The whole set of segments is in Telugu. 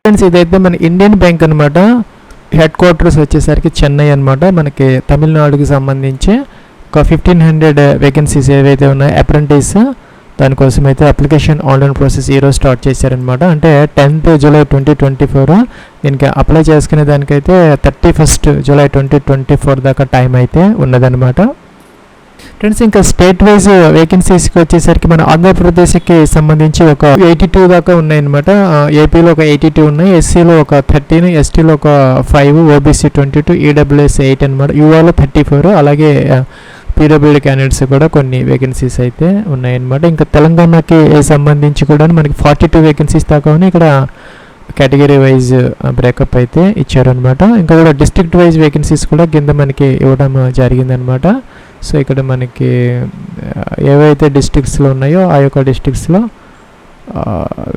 ఫ్రెండ్స్ ఇదైతే మన ఇండియన్ బ్యాంక్ అనమాట. హెడ్ క్వార్టర్స్ వచ్చేసరికి చెన్నై అనమాట. మనకి తమిళనాడుకి సంబంధించి ఒక 1500 వేకెన్సీస్ ఏవైతే ఉన్నాయో అప్రెంటిస్, దానికోసం అయితే అప్లికేషన్ ఆన్లైన్ ప్రాసెస్ ఈరోజు స్టార్ట్ చేశారనమాట. అంటే 10th జూలై 2024 దీనికి అప్లై చేసుకునే దానికైతే 31st జూలై 2024 దాకా టైం అయితే ఉన్నదనమాట. ఫ్రెండ్స్ ఇంకా స్టేట్ వైజ్ వేకెన్సీస్కి వచ్చేసరికి మన ఆంధ్రప్రదేశ్కి సంబంధించి ఒక 82 దాకా ఉన్నాయన్నమాట. ఏపీలో ఒక 82 ఉన్నాయి, ఎస్సీలో ఒక 13, ఎస్టీలో ఒక 5, ఓబీసీ 22, ఈడబ్ల్యూఎస్ 8 అనమాట, యూఆర్లో 34, అలాగే పీడబ్ల్యూడీ క్యాండిడేట్స్ కూడా కొన్ని వేకెన్సీస్ అయితే ఉన్నాయన్నమాట. ఇంకా తెలంగాణకి సంబంధించి కూడా మనకి 42 వేకెన్సీస్ దాకా ఉన్నాయి. ఇక్కడ కేటగిరీ వైజ్ బ్రేకప్ అయితే ఇచ్చారనమాట. ఇంకా కూడా డిస్ట్రిక్ట్ వైజ్ వేకెన్సీస్ కూడా కింద మనకి ఇవ్వడం జరిగిందనమాట. సో ఇక్కడ మనకి ఏవైతే డిస్ట్రిక్ట్స్లో ఉన్నాయో ఆ యొక్క డిస్ట్రిక్ట్స్లో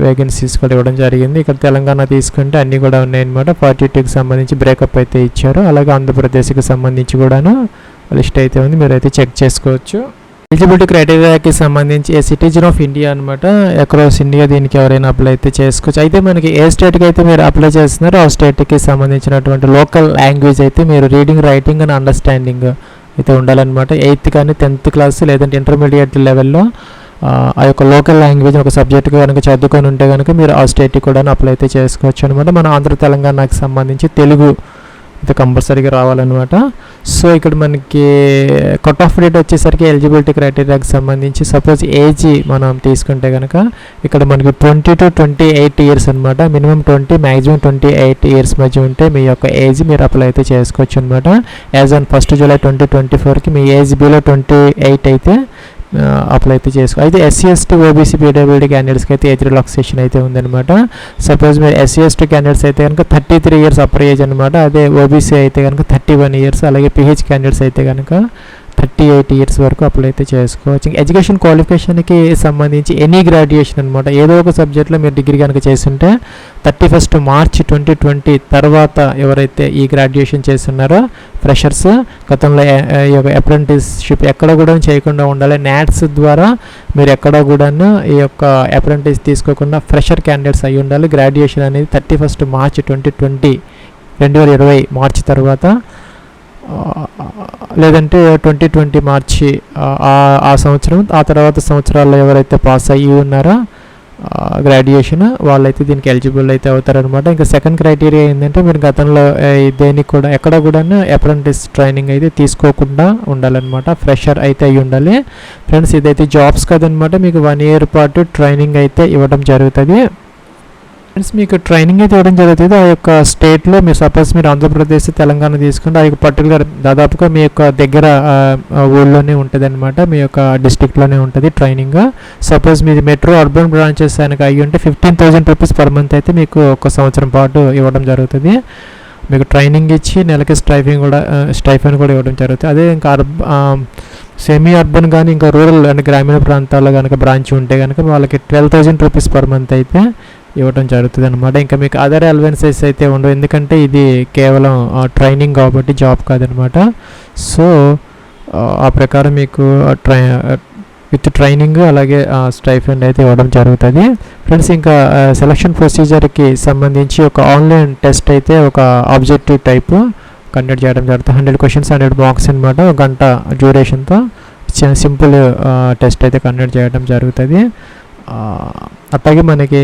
వేకెన్సీస్ కూడా ఇవ్వడం జరిగింది. ఇక్కడ తెలంగాణ తీసుకుంటే అన్నీ కూడా ఉన్నాయన్నమాట. 42కి సంబంధించి బ్రేకప్ అయితే ఇచ్చారు. అలాగే ఆంధ్రప్రదేశ్కి సంబంధించి కూడాను లిస్ట్ అయితే ఉంది, మీరైతే చెక్ చేసుకోవచ్చు. ఎలిజిబిలిటీ క్రైటీరియాకి సంబంధించి ఏ సిటిజన్ ఆఫ్ ఇండియా అనమాట, అక్రాస్ ఇండియా దీనికి ఎవరైనా అప్లై అయితే చేసుకోవచ్చు. అయితే మనకి ఏ స్టేట్కి అయితే మీరు అప్లై చేస్తున్నారో ఆ స్టేట్కి సంబంధించినటువంటి లోకల్ లాంగ్వేజ్ అయితే మీరు రీడింగ్, రైటింగ్ అండ్ అండర్స్టాండింగ్ అయితే ఉండాలన్నమాట. 8th కానీ 10th క్లాస్ లేదంటే ఇంటర్మీడియట్ లెవెల్లో ఆ యొక్క లోకల్ లాంగ్వేజ్ ఒక సబ్జెక్ట్ కనుక చదువుకొని ఉంటే కనుక మీరు ఆ స్టేట్కి కూడా అప్లై అయితే చేసుకోవచ్చు అనమాట. మన ఆంధ్ర తెలంగాణకి సంబంధించి తెలుగు అయితే కంపల్సరీగా రావాలన్నమాట. సో ఇక్కడ మనకి కట్ ఆఫ్ డేట్ వచ్చేసరికి ఎలిజిబిలిటీ క్రైటీరియాకి సంబంధించి సపోజ్ ఏజ్ మనం తీసుకుంటే కనుక ఇక్కడ మనకి 20 to 28 ఇయర్స్ అనమాట. మినిమం 20, మ్యాక్సిమం 28 ఇయర్స్ మధ్య ఉంటే మీ యొక్క ఏజ్ మీరు అప్లై అయితే చేసుకోవచ్చు అనమాట. యాజ్ ఆన్ 1st జూలై 2024కి మీ ఏజ్ బిలో 28 అయితే అప్లై అయితే చేసుకో. అయితే ఎస్సీ ఎస్టీ ఓబీసీ పీడబ్ల్యూడీ క్యాండిడేట్స్కి అయితే ఏజ్ రిలాక్సేషన్ అయితే ఉందన్నమాట. సపోజ్ మీరు ఎస్సీ ఎస్టీ క్యాండిడేట్స్ అయితే కనుక 33 ఇయర్స్ అప్పర్ ఏజ్ అనమాట. అదే ఓబీసీ అయితే కనుక 31 ఇయర్స్, అలాగే పిహెచ్ క్యాండిడేట్స్ అయితే కనుక 38 ఇయర్స్ వరకు అప్లై అయితే చేసుకోవచ్చు. ఎడ్యుకేషన్ క్వాలిఫికేషన్కి సంబంధించి ఎనీ గ్రాడ్యుయేషన్ అనమాట. ఏదో ఒక సబ్జెక్ట్లో మీరు డిగ్రీ కనుక చేస్తుంటే 31st మార్చ్ 2020 తర్వాత ఎవరైతే ఈ గ్రాడ్యుయేషన్ చేస్తున్నారో ఫ్రెషర్స్, గతంలో ఈ యొక్క అప్రెంటిస్షిప్ ఎక్కడ కూడా చేయకుండా ఉండాలి. నాట్స్ ద్వారా మీరు ఎక్కడ కూడా ఈ యొక్క అప్రెంటిస్ తీసుకోకుండా ఫ్రెషర్ క్యాండిడేట్స్ అయి ఉండాలి. గ్రాడ్యుయేషన్ అనేది 31st మార్చ్ 2020 మార్చి తర్వాత, లేదంటే 2020 మార్చి ఆ సంవత్సరం, ఆ తర్వాత సంవత్సరాల్లో ఎవరైతే పాస్ అయ్యి ఉన్నారో గ్రాడ్యుయేషన్ వాళ్ళైతే దీనికి ఎలిజిబుల్ అయితే అవుతారనమాట. ఇంకా సెకండ్ క్రైటీరియా ఏంటంటే మీరు గతంలో దేనికి కూడా ఎక్కడ కూడా అప్రెంటిస్ ట్రైనింగ్ అయితే తీసుకోకుండా ఉండాలన్నమాట. ఫ్రెషర్ అయితే అయ్యి ఉండాలి. ఫ్రెండ్స్ ఇదైతే జాబ్స్ కదనమాట, మీకు 1 year పాటు ట్రైనింగ్ అయితే ఇవ్వడం జరుగుతుంది. ఫ్రెండ్స్ మీకు ట్రైనింగ్ అయితే ఇవ్వడం జరుగుతుంది. ఆ యొక్క స్టేట్లో మీరు సపోజ్ మీరు ఆంధ్రప్రదేశ్, తెలంగాణ తీసుకుంటే ఆ యొక్క పర్టికులర్ దాదాపుగా మీ యొక్క దగ్గర ఊళ్ళోనే ఉంటుంది అనమాట, మీ యొక్క డిస్టిక్లోనే ఉంటుంది ట్రైనింగ్. సపోజ్ మీది మెట్రో అర్బన్ బ్రాంచెస్ కనుక అయ్యి ఉంటే 15,000 రూపీస్ పర్ మంత్ అయితే మీకు ఒక సంవత్సరం పాటు ఇవ్వడం జరుగుతుంది. మీకు ట్రైనింగ్ ఇచ్చి నెలకి స్టైఫన్ కూడా ఇవ్వడం జరుగుతుంది. అదే ఇంకా సెమీ అర్బన్ కానీ ఇంకా రూరల్ అంటే గ్రామీణ ప్రాంతాల్లో కనుక బ్రాంచ్ ఉంటే కనుక వాళ్ళకి 12,000 రూపీస్ పర్ మంత్ అయితే ఇవ్వడం జరుగుతుంది అనమాట. ఇంకా మీకు అదర్ అలవెన్సెస్ అయితే ఉండవు, ఎందుకంటే ఇది కేవలం ట్రైనింగ్ కాబట్టి జాబ్ కాదనమాట. సో ఆ ప్రకారం మీకు విత్ ట్రైనింగ్ అలాగే స్టైఫండ్ అయితే ఇవ్వడం జరుగుతుంది. ఫ్రెండ్స్ ఇంకా సెలక్షన్ ప్రొసీజర్కి సంబంధించి ఒక ఆన్లైన్ టెస్ట్ అయితే ఒక ఆబ్జెక్టివ్ టైప్ కండక్ట్ చేయడం జరుగుతుంది. 100 questions 100 మార్క్స్ అనమాట. 1 గంట డ్యూరేషన్తో సింపుల్ టెస్ట్ అయితే కండక్ట్ చేయడం జరుగుతుంది. అట్లాగే మనకి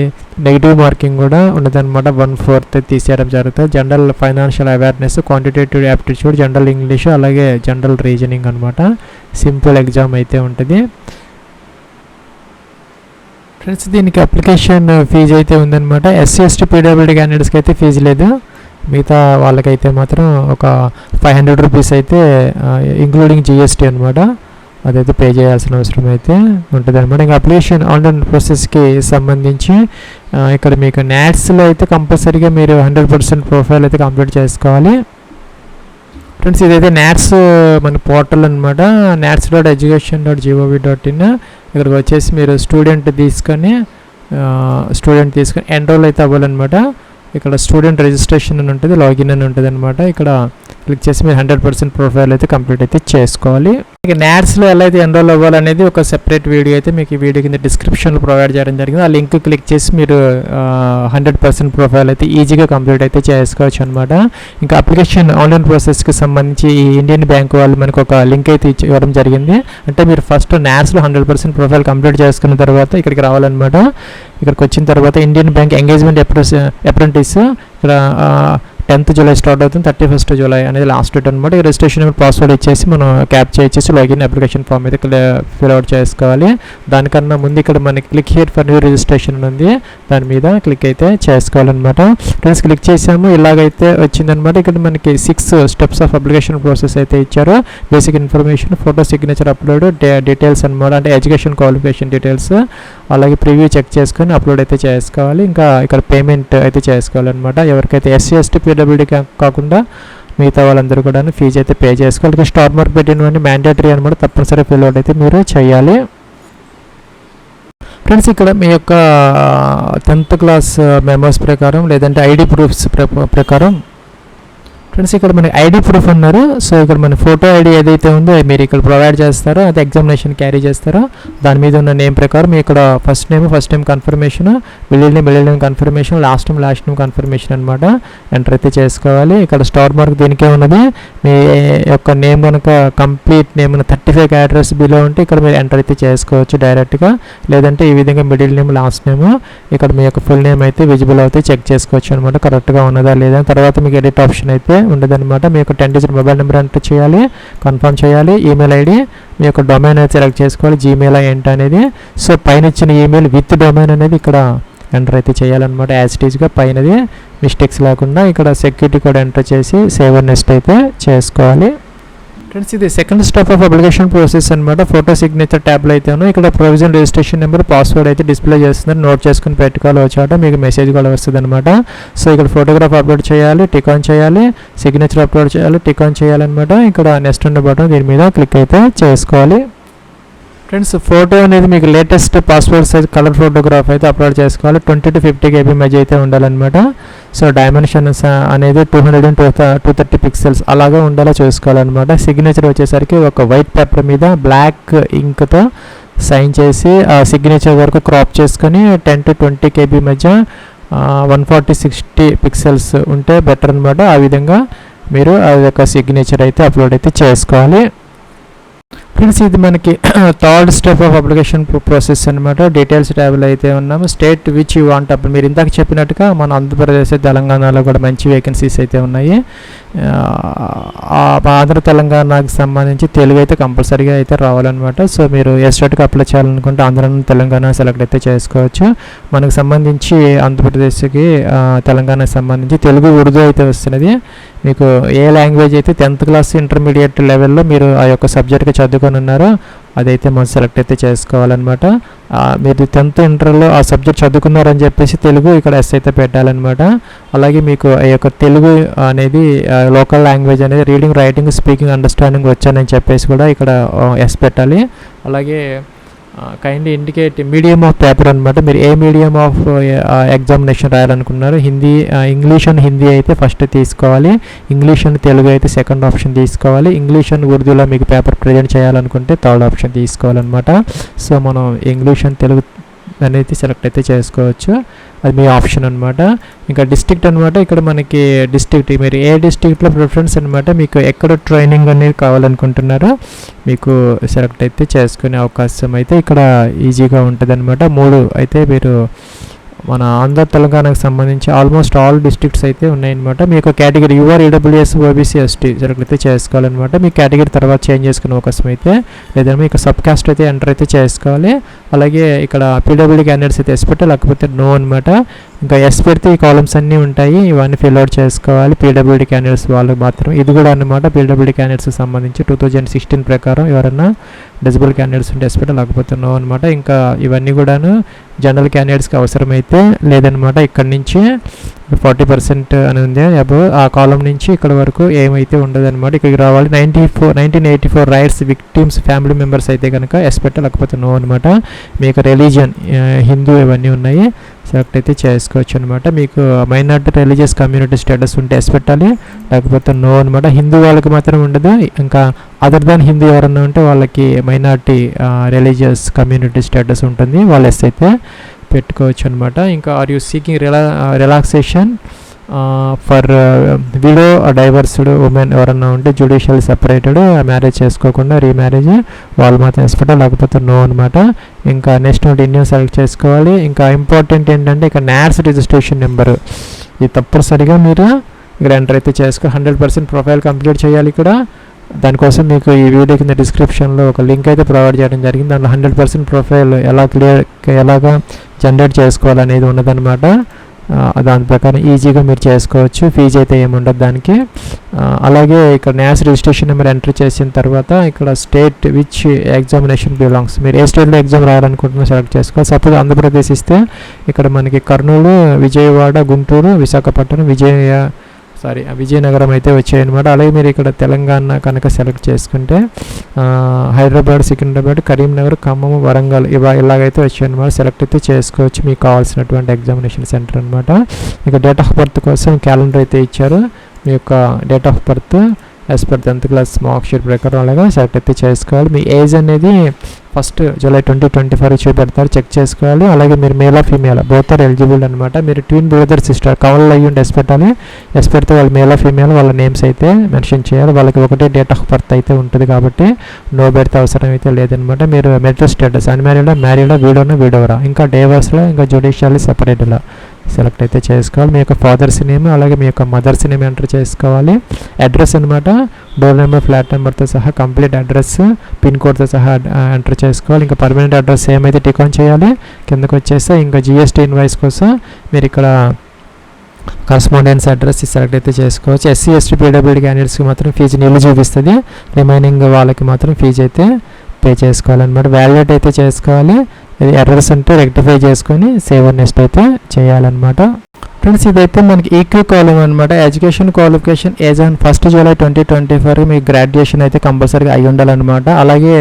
నెగిటివ్ మార్కింగ్ కూడా ఉండదన్నమాట. 1/4 తీసేయడం జరుగుతుంది. General financial awareness, quantitative aptitude, general English అలాగే జనరల్ రీజనింగ్ అనమాట. సింపుల్ ఎగ్జామ్ అయితే ఉంటుంది. ఫ్రెండ్స్ దీనికి అప్లికేషన్ ఫీజు అయితే ఉందన్నమాట. ఎస్సీ ఎస్టీ పీడబ్ల్యూడీ క్యాండిడేట్స్కి అయితే ఫీజు లేదు, మిగతా వాళ్ళకైతే మాత్రం ఒక 500 రూపీస్ అయితే ఇంక్లూడింగ్ జిఎస్టీ అనమాట, అదైతే పే చేయాల్సిన అవసరం అయితే ఉంటుంది అనమాట. ఇంకా అప్లికేషన్ ఆన్లైన్ ప్రాసెస్కి సంబంధించి ఇక్కడ మీకు నాట్స్లో అయితే కంపల్సరీగా మీరు 100% ప్రొఫైల్ అయితే కంప్లీట్ చేసుకోవాలి. ఫ్రెండ్స్ ఇదైతే నాట్స్ మన పోర్టల్ అనమాట, nats.education.gov.in. ఇక్కడికి వచ్చేసి మీరు స్టూడెంట్ తీసుకొని ఎన్రోల్ అయితే అవ్వాలన్నమాట. ఇక్కడ స్టూడెంట్ రిజిస్ట్రేషన్ అని ఉంటుంది, లాగిన్ అని ఉంటుంది అనమాట. ఇక్కడ క్లిక్ చేసి మీరు 100% ప్రొఫైల్ అయితే కంప్లీట్ అయితే చేసుకోవాలి. ఇక నాట్స్లో ఎలా అయితే ఎన్రోల్ అవ్వాలనేది ఒక సెపరేట్ వీడియో అయితే మీకు ఈ వీడియో కింద డిస్క్రిప్షన్లో ప్రొవైడ్ చేయడం జరిగింది. ఆ లింక్ క్లిక్ చేసి మీరు 100% ప్రొఫైల్ అయితే ఈజీగా కంప్లీట్ అయితే చేసుకోవచ్చు అనమాట. ఇంకా అప్లికేషన్ ఆన్లైన్ ప్రాసెస్కి సంబంధించి ఈ ఇండియన్ బ్యాంక్ వాళ్ళు మనకు ఒక లింక్ అయితే ఇవ్వడం జరిగింది. అంటే మీరు ఫస్ట్ నాట్స్లో 100% ప్రొఫైల్ కంప్లీట్ చేసుకున్న తర్వాత ఇక్కడికి రావాలన్నమాట. ఇక్కడికి వచ్చిన తర్వాత ఇండియన్ బ్యాంక్ ఎంగేజ్మెంట్ అప్రెంటిస్ ఇక్కడ 10th జూలై స్టార్ట్ అవుతుంది, 31st జూలై అనేది లాస్ట్ డేట్ అనమాట. ఈ రిజిస్ట్రేషన్ పాస్వర్డ్ ఇచ్చేసి మనం క్యాప్చర్ ఇచ్చేసి లాగిన్ అప్లికేషన్ ఫామ్ అయితే ఫిల్ అవుట్ చేసుకోవాలి. దానికన్నా ముందు ఇక్కడ మనకి click here for new registration ఉంది, దాని మీద క్లిక్ అయితే చేసుకోవాలన్నమాట. ఫ్రెండ్స్ క్లిక్ చేసాము, ఇలాగైతే వచ్చిందనమాట. ఇక్కడ మనకి 6 స్టెప్స్ ఆఫ్ అప్లికేషన్ ప్రాసెస్ అయితే ఇచ్చారు. Basic information, photo signature upload, details అనమాట, అంటే ఎడ్యుకేషన్ క్వాలిఫికేషన్ డీటెయిల్స్, అలాగే ప్రివ్యూ చెక్ చేసుకొని అప్లోడ్ అయితే చేసుకోవాలి. ఇంకా ఇక్కడ పేమెంట్ అయితే చేసుకోవాలన్నమాట. ఎవరికైతే SC ST PWD కాకుండా మిగతా వాళ్ళందరూ కూడా ఫీజు అయితే పే చేసుకోవాలి. స్టార్ మార్క్ పెట్టినవన్నీ మ్యాండేటరీ అనమాట, తప్పనిసరి ఫిల్ అవుట్ అయితే మీరు చేయాలి. ఫ్రెండ్స్ ఇక్కడ మీ యొక్క 10th క్లాస్ మెమోస్ ప్రకారం లేదంటే ఐడి ప్రూఫ్స్ ప్రకారం ఫ్రెండ్స్ ఇక్కడ మనకి ఐడి ప్రూఫ్ అన్నారు. సో ఇక్కడ మన ఫోటో ఐడి ఏదైతే ఉందో మీరు ఇక్కడ ప్రొవైడ్ చేస్తారో, అది ఎగ్జామినేషన్ క్యారీ చేస్తారో దాని మీద ఉన్న నేమ్ ప్రకారం మీ ఇక్కడ first name confirmation, middle name confirmation, last name confirmation అనమాట ఎంటర్ అయితే చేసుకోవాలి. ఇక్కడ స్టార్ మార్క్ దీనికే ఉన్నది. మీ యొక్క నేమ్ కనుక కంప్లీట్ నేమ్ 35 క్యారెక్టర్స్ బిలో ఉంటే ఇక్కడ మీరు ఎంటర్ అయితే చేసుకోవచ్చు డైరెక్ట్గా. లేదంటే ఈ విధంగా మిడిల్ నేమ్, లాస్ట్ నేమ్, ఇక్కడ మీ యొక్క ఫుల్ నేమ్ అయితే విజిబుల్ అయితే చెక్ చేసుకోవచ్చు అనమాట, కరెక్ట్గా ఉన్నదా లేదా. తర్వాత మీకు ఎడిట్ ఆప్షన్ అయితే ఉండదన్నమాట. మీ యొక్క 10 డిజిట్ మొబైల్ నెంబర్ ఎంటర్ చేయాలి, కన్ఫర్మ్ చేయాలి. ఈమెయిల్ ఐడి మీ యొక్క డొమైన్ అయితే సెలెక్ట్ చేసుకోవాలి, జీమెయిల్ ఏంటి అనేది. సో పైన ఇచ్చిన ఈమెయిల్ విత్ డొమైన్ అనేది ఇక్కడ ఎంటర్ అయితే చేయాలన్నమాట. యాజ్ ఇట్ ఈజ్గా పైనది మిస్టేక్స్ లేకుండా ఇక్కడ సెక్యూరిటీ కోడ్ ఎంటర్ చేసి సేవ్ అండ్ నెక్స్ట్ అయితే చేసుకోవాలి. ఫ్రెండ్స్ ఇది second step of application process అనమాట. ఫోటో సిగ్నేచర్ ట్యాబ్లో అయితే ఇక్కడ ప్రొవిజన్ రిజిస్ట్రేషన్ నెంబర్, పాస్వర్డ్ అయితే డిస్ప్లే చేస్తున్నారు. నోట్ చేసుకుని పెట్టుకోవాలి, వచ్చాక మీకు మెసేజ్ కూడా వస్తుంది అనమాట. సో ఇక్కడ ఫోటోగ్రాఫ్ అప్లోడ్ చేయాలి, టిక్ ఆన్ చేయాలి, సిగ్నేచర్ అప్లోడ్ చేయాలి, టిక్ ఆన్ చేయాలన్నమాట. ఇక్కడ నెక్స్ట్ ఉన్న బటన్ దీని మీద క్లిక్ అయితే చేసుకోవాలి. ఫ్రెండ్స్ ఫోటో అనేది మీకు latest passport size colour photograph అయితే అప్లోడ్ చేసుకోవాలి. 20 to 50 KB మధ్య అయితే ఉండాలన్నమాట. సో డైమెన్షన్స్ అనేది 200 and 230 పిక్సెల్స్ అలాగా ఉండేలా చూసుకోవాలన్నమాట. సిగ్నేచర్ వచ్చేసరికి ఒక వైట్ పేపర్ మీద బ్లాక్ ఇంక్తో సైన్ చేసి ఆ సిగ్నేచర్ వరకు క్రాప్ చేసుకొని 10 to 20 KB మధ్య 140-60 పిక్సెల్స్ ఉంటే బెటర్ అనమాట. ఆ విధంగా మీరు ఆ యొక్క సిగ్నేచర్ అయితే అప్లోడ్ అయితే చేసుకోవాలి. ఫ్రెండ్స్ ఇది మనకి third step of application process అనమాట. డీటెయిల్స్ ట్యాబ్లో అయితే ఉన్నాము. స్టేట్ విచ్ యూ వాంట్, అప్పుడు మీరు ఇందాక చెప్పినట్టుగా మన ఆంధ్రప్రదేశ్, తెలంగాణలో కూడా మంచి వేకెన్సీస్ అయితే ఉన్నాయి. ఆంధ్ర తెలంగాణకు సంబంధించి తెలుగు అయితే కంపల్సరీగా అయితే రావాలన్నమాట. సో మీరు ఏ స్టేట్కి అప్లై చేయాలనుకుంటే ఆంధ్ర, తెలంగాణ సెలెక్ట్ అయితే చేసుకోవచ్చు. మనకు సంబంధించి ఆంధ్రప్రదేశ్కి, తెలంగాణకు సంబంధించి తెలుగు, ఉర్దూ అయితే వస్తున్నది. మీకు ఏ లాంగ్వేజ్ అయితే 10th క్లాస్ ఇంటర్మీడియట్ లెవెల్లో మీరు ఆ యొక్క సబ్జెక్ట్గా చదువుకొని ఉన్నారో అదైతే మనం సెలెక్ట్ అయితే చేసుకోవాలన్నమాట. మీరు 10th ఇంటర్లో ఆ సబ్జెక్ట్ చదువుకున్నారని చెప్పేసి తెలుగు ఇక్కడ ఎస్ అయితే పెట్టాలన్నమాట. అలాగే మీకు ఆ యొక్క తెలుగు అనేది లోకల్ లాంగ్వేజ్ అనేది రీడింగ్, రైటింగ్, స్పీకింగ్, అండర్స్టాండింగ్ వచ్చానని చెప్పేసి కూడా ఇక్కడ ఎస్ పెట్టాలి. అలాగే kind indicate medium of paper అనమాట. మీరు ఏ మీడియం ఆఫ్ ఎగ్జామినేషన్ రాయాలనుకున్నారు, ఇంగ్లీష్ అండ్ హిందీ అయితే ఫస్ట్ తీసుకోవాలి. ఇంగ్లీష్ అండ్ తెలుగు అయితే సెకండ్ ఆప్షన్ తీసుకోవాలి. ఇంగ్లీష్ అండ్ ఉర్దూలో మీకు పేపర్ ప్రజెంట్ చేయాలనుకుంటే థర్డ్ ఆప్షన్ తీసుకోవాలన్నమాట. సో మనం ఇంగ్లీష్ అండ్ తెలుగు అనేది సెలెక్ట్ అయితే చేసుకోవచ్చు, అది మీ ఆప్షన్ అనమాట. ఇంకా డిస్ట్రిక్ట్ అనమాట. ఇక్కడ మనకి డిస్ట్రిక్ట్, మీరు ఏ డిస్ట్రిక్ట్లో ప్రిఫరెన్స్ అనమాట, మీకు ఎక్కడ ట్రైనింగ్ అనేది కావాలనుకుంటున్నారో మీకు సెలెక్ట్ అయితే చేసుకునే అవకాశం అయితే ఇక్కడ ఈజీగా ఉంటుంది అనమాట. 3 అయితే మీరు మన ఆంధ్ర, తెలంగాణకు సంబంధించి ఆల్మోస్ట్ ఆల్ డిస్ట్రిక్ట్స్ అయితే ఉన్నాయన్నమాట. మీకు category UR, EWS, OBC, ST select అయితే చేసుకోవాలన్నమాట. మీ కేటగిరీ తర్వాత చేంజ్ చేసుకునే అవకాశం అయితే లేదంటే మీకు సబ్ కాస్ట్ అయితే ఎంటర్ అయితే చేసుకోవాలి. అలాగే ఇక్కడ పీడబ్ల్యూడీ క్యాండిడేట్స్ అయితే ఎస్ పెట్టాలి, లేకపోతే నో అనమాట. ఇంకా ఎస్ పెడితే ఈ కాలమ్స్ అన్నీ ఉంటాయి, ఇవన్నీ ఫిల్ అవుట్ చేసుకోవాలి. పీడబ్ల్యూడీ క్యాండిడేట్స్ వాళ్ళకి మాత్రం ఇది కూడా అనమాట. పీడబ్ల్యూడీ క్యాండిడేట్స్కి సంబంధించి 2016 ప్రకారం ఎవరైనా డిజబుల్ క్యాండిడేట్స్ ఉంటే ఎస్ పెట్టాలి, లేకపోతే నో అనమాట. ఇంకా ఇవన్నీ కూడాను జనరల్ క్యాండిడేట్స్కి అవసరమైతే లేదనమాట. ఇక్కడ నుంచి 40% అని ఉంది అబౌవ్ ఆ కాలం నుంచి ఇక్కడ వరకు ఏమైతే ఉండదు అనమాట. ఇక్కడికి రావాలి. 1984 రైట్స్ విక్టిమ్స్ ఫ్యామిలీ మెంబర్స్ అయితే కనుక ఎస్ పెట్టాలి, లేకపోతే నో అనమాట. మీకు రిలీజియన్ హిందూ ఇవన్నీ ఉన్నాయి, సెలెక్ట్ అయితే చేసుకోవచ్చు అనమాట. మీకు మైనారిటీ రిలీజియస్ కమ్యూనిటీ స్టేటస్ ఉంటే ఎస్ పెట్టాలి, లేకపోతే నో అనమాట. హిందూ వాళ్ళకి మాత్రం ఉండదు, ఇంకా అదర్ దాన్ హిందూ ఎవరన్నా ఉంటే వాళ్ళకి మైనారిటీ రిలీజియస్ కమ్యూనిటీ స్టేటస్ ఉంటుంది, వాళ్ళు ఎస్ అయితే పెట్టుకోవచ్చు అనమాట. ఇంకా are you seeking relaxation for widow divorced women ఎవరన్నా ఉంటే జ్యుడిషియల్ సెపరేటెడ్ మ్యారేజ్ చేసుకోకుండా రీమ్యారేజ్ వాళ్ళు మాత్రం ఎస్పెక్ట్, లేకపోతే నో అనమాట. ఇంకా నెక్స్ట్ ఇండియన్ సెలెక్ట్ చేసుకోవాలి. ఇంకా ఇంపార్టెంట్ ఏంటంటే ఇక నాట్స్ రిజిస్ట్రేషన్ నెంబరు ఇది తప్పనిసరిగా మీరు ఇక్కడ ఎంటర్ అయితే చేసుకో. 100% ప్రొఫైల్ కంప్లీట్ చేయాలి ఇక్కడ. దానికోసం మీకు ఈ వీడియో కింద డిస్క్రిప్షన్లో ఒక లింక్ అయితే ప్రొవైడ్ చేయడం జరిగింది. దాంట్లో 100% ప్రొఫైల్ ఎలాగా జనరేట్ చేసుకోవాలనేది ఉన్నదన్నమాట. దాని ప్రకారం ఈజీగా మీరు చేసుకోవచ్చు, ఫీజు అయితే ఏముండదు దానికి. అలాగే ఇక్కడ న్యాస్ రిజిస్ట్రేషన్ నెంబర్ ఎంటర్ చేసిన తర్వాత ఇక్కడ స్టేట్ విచ్ ఎగ్జామినేషన్ బిలాంగ్స్, మీరు ఏ స్టేట్లో ఎగ్జామ్ రాయాలనుకుంటున్నా సెలెక్ట్ చేసుకోవాలి. సపోజ్ ఆంధ్రప్రదేశ్ ఇస్తే ఇక్కడ మనకి కర్నూలు, విజయవాడ, గుంటూరు, విశాఖపట్నం, విజయనగరం అయితే వచ్చాయన్నమాట. అలాగే మీరు ఇక్కడ తెలంగాణ కనుక సెలెక్ట్ చేసుకుంటే హైదరాబాద్, సికింద్రాబాద్, కరీంనగర్, ఖమ్మం, వరంగల్ ఇలాగైతే వచ్చాయన్నమాట. సెలెక్ట్ అయితే చేసుకోవచ్చు మీకు కావాల్సినటువంటి ఎగ్జామినేషన్ సెంటర్ అనమాట. ఇక డేట్ ఆఫ్ బర్త్ కోసం క్యాలెండర్ అయితే ఇచ్చారు. మీ యొక్క date of birth as per 10th class mark sheet ప్రకారం అలాగా సెలెక్ట్ అయితే చేసుకోవాలి. మీ ఏజ్ అనేది ఫస్ట్ జూలై 2024 చూపెడతారు, చెక్ చేసుకోవాలి. అలాగే మీరు male of female both are eligible అనమాట. మీరు ట్విన్ బ్రదర్ సిస్టర్ కవల్ అయ్యి ఉండి ఎస్ పెట్టాలి. ఎస్ పెడితే వాళ్ళు మేల్ ఆఫ్ ఫీమేల్ వాళ్ళ నేమ్స్ అయితే మెన్షన్ చేయాలి. వాళ్ళకి ఒకటే డేట్ ఆఫ్ బర్త్ అయితే ఉంటుంది కాబట్టి నో బెర్త్ అవసరం అయితే లేదనమాట. మీరు మెరిటల్ స్టేటస్ అన్మ్యారీడా, మ్యారీడా, వీడోవరా, ఇంకా డైవర్స్లో, ఇంకా జ్యుడిషియల్లీ సెపరేట్లా సెలెక్ట్ అయితే చేసుకోవాలి. మీ యొక్క ఫాదర్స్ నేమ్ అలాగే మీ యొక్క మదర్స్ నేమ్ ఎంటర్ చేసుకోవాలి. అడ్రస్ అనమాట, డోర్ నెంబర్, ఫ్లాట్ నెంబర్తో సహా కంప్లీట్ అడ్రస్, పిన్ కోడ్తో సహా ఎంటర్ చేసుకోవాలి. ఇంకా పర్మనెంట్ అడ్రస్ ఏమైతే టిక్ ఆన్ చేయాలి. కిందకు వచ్చేస్తే ఇంకా జిఎస్టీ ఇన్వాయిస్ కోసం మీరు ఇక్కడ కరస్పాండెన్స్ అడ్రస్ సెలెక్ట్ అయితే చేసుకోవచ్చు. ఎస్సీ, ఎస్టీ, పీడబ్ల్యూడీ క్యాండిడేట్స్కి మాత్రం ఫీజు నీళ్ళు చూపిస్తుంది, రిమైనింగ్ వాళ్ళకి మాత్రం ఫీజు అయితే పే చేసుకోవాలన్నమాట. వ్యాలిడేట్ అయితే చేసుకోవాలి. ఇది ఎర్రర్స్ అంటే రెక్టిఫై చేసుకొని సేవ్ నెక్స్ట్ అయితే చేయాలన్నమాట. ఫ్రెండ్స్ ఇదైతే మనకి ఈక్యూ కాలం అనమాట. Education qualification age on 1st July 2024 me graduation అయితే కంపల్సరీగా అయి ఉండాలన్నమాట. అలాగే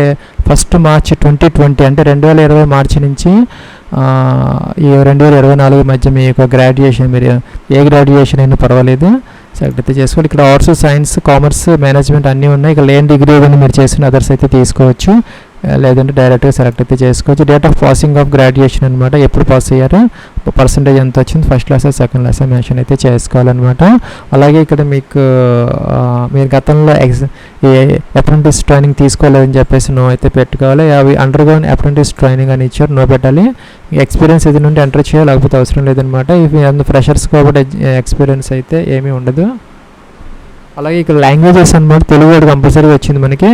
1st March 2020 అంటే 2020 మార్చి నుంచి ఈ 2024 మధ్య మీ యొక్క గ్రాడ్యుయేషన్, మీరు ఏ గ్రాడ్యుయేషన్ అయినా పర్వాలేదు సెలెక్ట్ అయితే చేసుకోవాలి. ఇక్కడ ఆర్ట్స్, సైన్స్, కామర్స్, మేనేజ్మెంట్ అన్నీ ఉన్నాయి. ఇక్కడ లేని డిగ్రీ కానీ మీరు చేసిన అదర్స్ అయితే తీసుకోవచ్చు, లేదంటే డైరెక్ట్గా సెలెక్ట్ అయితే చేసుకోవచ్చు. Date of passing of graduation అనమాట, ఎప్పుడు పాస్ అయ్యారో, పర్సంటేజ్ ఎంత వచ్చింది, first class, second class mention అయితే చేసుకోవాలన్నమాట. అలాగే ఇక్కడ మీకు మీరు గతంలో అప్రెంటిస్ ట్రైనింగ్ తీసుకోలేదని చెప్పేసి నో అయితే పెట్టుకోవాలి. అవి అండర్గ్రౌండ్ అప్రెంటిస్ ట్రైనింగ్ అని ఇచ్చారు, నో పెట్టాలి. ఎక్స్పీరియన్స్ ఇది నుండి ఎంటర్ చేయాలి, లేకపోతే అవసరం లేదనమాట. ఇవి ఫ్రెషర్స్ కాబట్టి ఎక్స్పీరియన్స్ అయితే ఏమీ ఉండదు. అలాగే ఇక్కడ లాంగ్వేజెస్ అనమాట, తెలుగు వర్డ్ కంపల్సరీ వచ్చింది మనకి.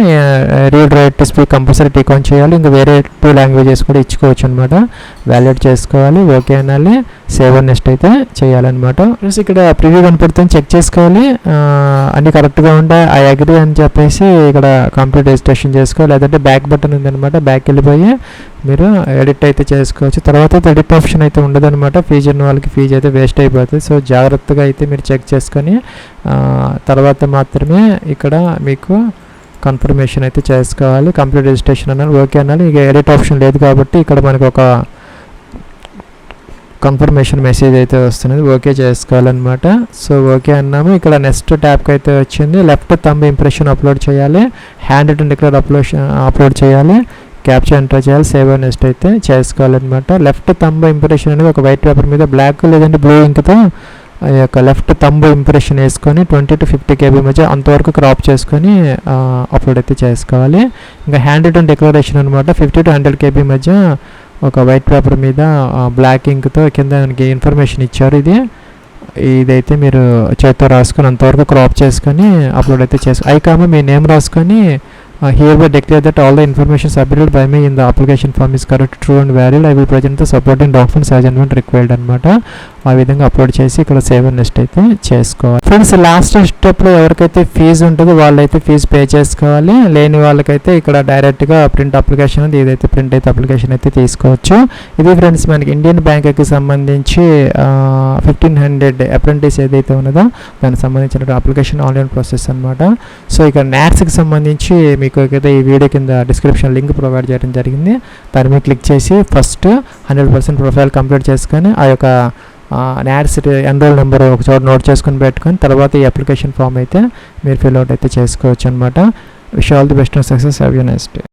Read, right, speak compulsory tick on చేయాలి. ఇంకా వేరే 2 లాంగ్వేజెస్ కూడా ఇచ్చుకోవచ్చు అనమాట. వ్యాలిడేట్ చేసుకోవాలి, ఓకే అనాలి, సేవ్ నెక్స్ట్ అయితే చేయాలన్నమాట. ప్లస్ ఇక్కడ ప్రివ్యూ కనపడుతుంది, చెక్ చేసుకోవాలి. అన్నీ కరెక్ట్గా ఉంటాయి, ఐ అగ్రీ అని చెప్పేసి ఇక్కడ కంప్లీట్ రిజిస్ట్రేషన్ చేసుకోవాలి. లేదంటే బ్యాక్ బటన్ ఉందన్నమాట, బ్యాక్ వెళ్ళిపోయి మీరు ఎడిట్ అయితే చేసుకోవచ్చు. తర్వాత అయితే ఎడిట్ ఆప్షన్ అయితే ఉండదన్నమాట. ఫీజు ఉన్న వాళ్ళకి ఫీజు అయితే వేస్ట్ అయిపోతుంది. సో జాగ్రత్తగా అయితే మీరు చెక్ చేసుకొని తర్వాత మాత్రమే ఇక్కడ మీకు కన్ఫర్మేషన్ అయితే చేసుకోవాలి. కంప్లీట్ రిజిస్ట్రేషన్ అన్నారు, ఓకే అన్నారు. ఇక ఎడిట్ ఆప్షన్ లేదు కాబట్టి ఇక్కడ మనకు ఒక కన్ఫర్మేషన్ మెసేజ్ అయితే వస్తున్నది, ఓకే చేసుకోవాలన్నమాట. సో ఓకే అన్నాము. ఇక్కడ నెక్స్ట్ ట్యాబ్కి అయితే వచ్చింది. లెఫ్ట్ థంబ్ ఇంప్రెషన్ అప్లోడ్ చేయాలి, హ్యాండ్ రిటన్ డిక్లేర్ అప్లోడ్ చేయాలి, క్యాప్చర్ ఎంటర్ చేయాలి, సేవ్ నెక్స్ట్ అయితే చేసుకోవాలన్నమాట. లెఫ్ట్ థంబ్ ఇంప్రెషన్ అనేది ఒక వైట్ పేపర్ మీద బ్లాక్ లేదంటే బ్లూ ఇంక్తో ఆ యొక్క లెఫ్ట్ థంబ్ ఇంప్రెషన్ వేసుకొని 20 to 50 KB మధ్య అంతవరకు క్రాప్ చేసుకొని అప్లోడ్ అయితే చేసుకోవాలి. ఇంకా హ్యాండ్ రిటన్ డిక్లరేషన్ అనమాట, 50 to 100 KB మధ్య ఒక వైట్ పేపర్ మీద బ్లాక్ ఇంక్తో కింద మనకి ఇన్ఫర్మేషన్ ఇచ్చారు. ఇదైతే మీరు చేతితో రాసుకొని అంతవరకు క్రాప్ చేసుకొని అప్లోడ్ అయితే మీ నేమ్ రాసుకొని hereby declare that all the information submitted by me in the application form is correct, true and valid. I will present the supporting documents as and when required అనమాట. ఆ విధంగా అప్లోడ్ చేసి ఇక్కడ సేవ్ అండ్ నెక్స్ట్ అయితే చేసుకోవాలి. ఫ్రెండ్స్ లాస్ట్ స్టెప్లో ఎవరికైతే ఫీజు ఉంటుందో వాళ్ళైతే ఫీజు పే చేసుకోవాలి. లేని వాళ్ళకైతే ఇక్కడ డైరెక్ట్గా ప్రింట్ అప్లికేషన్ ఉంది, ఏదైతే ప్రింట్ అయితే అప్లికేషన్ అయితే తీసుకోవచ్చు. ఇది ఫ్రెండ్స్ మనకి ఇండియన్ బ్యాంక్కి సంబంధించి 1500 అప్రెంటిస్ ఏదైతే ఉన్నదో దానికి సంబంధించిన అప్లికేషన్ ఆన్లైన్ ప్రాసెస్ అనమాట. సో ఇక్కడ NATSకి సంబంధించి మీకు అయితే ఈ వీడియో కింద డిస్క్రిప్షన్ లింక్ ప్రొవైడ్ చేయడం జరిగింది. దాని మీద క్లిక్ చేసి ఫస్ట్ 100% ప్రొఫైల్ కంప్లీట్ చేసుకొని ఆ యొక్క NATS ఎన్రోల్ నెంబర్ ఒక చోట నోట్ చేసుకొని పెట్టుకొని తర్వాత ఈ అప్లికేషన్ ఫామ్ అయితే మీరు ఫిల్ అవుట్ అయితే చేసుకోవచ్చు అనమాట. Wish all the best and success. Have a nice day.